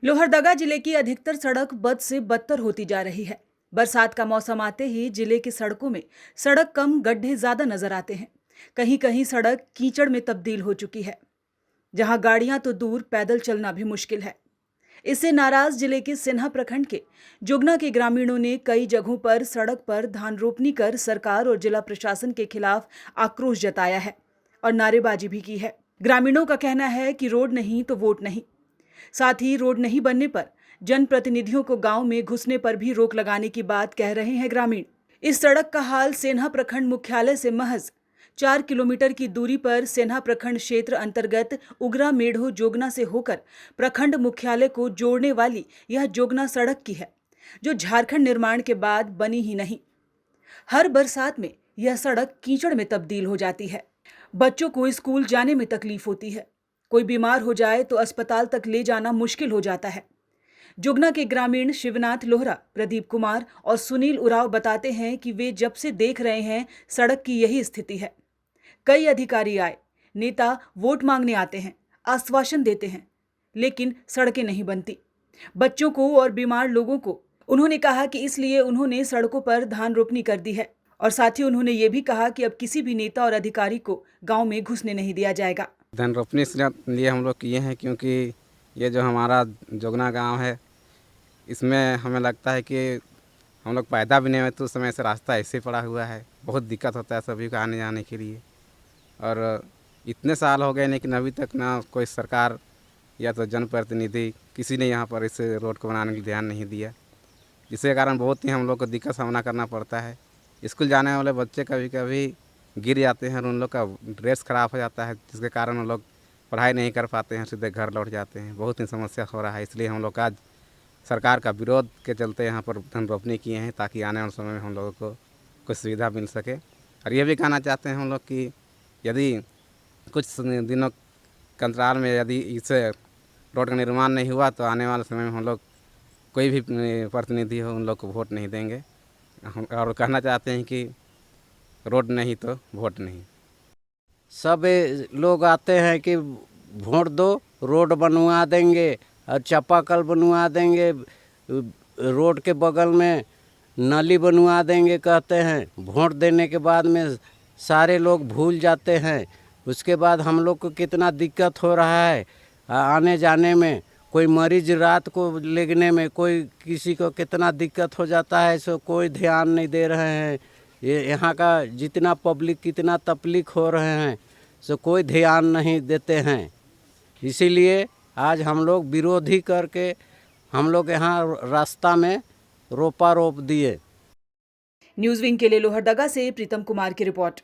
लोहरदगा जिले की अधिकतर सड़क बद से बदतर होती जा रही है। बरसात का मौसम आते ही जिले की सड़कों में सड़क कम गड्ढे ज्यादा नजर आते हैं। कहीं कहीं सड़क कीचड़ में तब्दील हो चुकी है, जहां गाड़ियां तो दूर पैदल चलना भी मुश्किल है। इससे नाराज जिले के सिन्हा प्रखंड के जुगना के ग्रामीणों ने कई जगहों पर सड़क पर धान रोपनी कर सरकार और जिला प्रशासन के खिलाफ आक्रोश जताया है और नारेबाजी भी की है। ग्रामीणों का कहना है कि रोड नहीं तो वोट नहीं। साथ ही रोड नहीं बनने पर जनप्रतिनिधियों को गांव में घुसने पर भी रोक लगाने की बात कह रहे हैं ग्रामीण। इस सड़क का हाल सेन्हा प्रखंड मुख्यालय से महज 4 किलोमीटर की दूरी पर सेन्हा प्रखंड क्षेत्र अंतर्गत उगरा मेढ़ो जोगना से होकर प्रखंड मुख्यालय को जोड़ने वाली यह जोगना सड़क की है, जो झारखंड निर्माण के बाद बनी ही नहीं। हर बरसात में यह सड़क कीचड़ में तब्दील हो जाती है। बच्चों को स्कूल जाने में तकलीफ होती है। कोई बीमार हो जाए तो अस्पताल तक ले जाना मुश्किल हो जाता है। जुगना के ग्रामीण शिवनाथ लोहरा, प्रदीप कुमार और सुनील उराव बताते हैं कि वे जब से देख रहे हैं सड़क की यही स्थिति है। कई अधिकारी आए, नेता वोट मांगने आते हैं, आश्वासन देते हैं, लेकिन सड़कें नहीं बनती। बच्चों को और बीमार लोगों को उन्होंने कहा कि इसलिए उन्होंने सड़कों पर धान रोपनी कर दी है और साथ ही उन्होंने ये भी कहा कि अब किसी भी नेता और अधिकारी को गांव में घुसने नहीं दिया जाएगा। धान रोपनी इसलिए हम लोग किए हैं क्योंकि ये जो हमारा जोगना गांव है, इसमें हमें लगता है कि हम लोग पैदा भी नहीं हुए तो उस समय से रास्ता ऐसे पड़ा हुआ है। बहुत दिक्कत होता है सभी को आने जाने के लिए, और इतने साल हो गए लेकिन अभी तक ना कोई सरकार या तो जनप्रतिनिधि किसी ने यहाँ पर इस रोड को बनाने के लिए ध्यान नहीं दिया, जिसके कारण बहुत ही हम लोग को दिक्कत सामना करना पड़ता है। स्कूल जाने वाले बच्चे कभी कभी गिर जाते हैं और उन लोग का ड्रेस ख़राब हो जाता है, जिसके कारण उन लोग पढ़ाई नहीं कर पाते हैं, सीधे घर लौट जाते हैं। बहुत ही समस्या हो रहा है, इसलिए हम लोग आज सरकार का विरोध के चलते यहाँ पर धन रोपनी किए हैं, ताकि आने वाले समय में हम लोगों को कुछ सुविधा मिल सके। और ये भी कहना चाहते हैं हम लोग कि यदि कुछ दिनों के अंतराल में यदि इस रोड का निर्माण नहीं हुआ तो आने वाले समय में हम लोग कोई भी प्रतिनिधि हो उन लोग को वोट नहीं देंगे। और कहना चाहते हैं कि रोड नहीं तो वोट नहीं। सब लोग आते हैं कि वोट दो, रोड बनवा देंगे और चापाकल बनवा देंगे, रोड के बगल में नाली बनवा देंगे कहते हैं। वोट देने के बाद में सारे लोग भूल जाते हैं। उसके बाद हम लोग को कितना दिक्कत हो रहा है आने जाने में। कोई मरीज रात को लेगने में, कोई किसी को कितना दिक्कत हो जाता है, सो कोई ध्यान नहीं दे रहे हैं। ये यहाँ का जितना पब्लिक कितना तकलीफ हो रहे हैं, सो कोई ध्यान नहीं देते हैं। इसीलिए आज हम लोग विरोधी करके हम लोग यहाँ रास्ता में रोपा रोप दिए। न्यूज़ विंग के लिए लोहरदगा से प्रीतम कुमार की रिपोर्ट।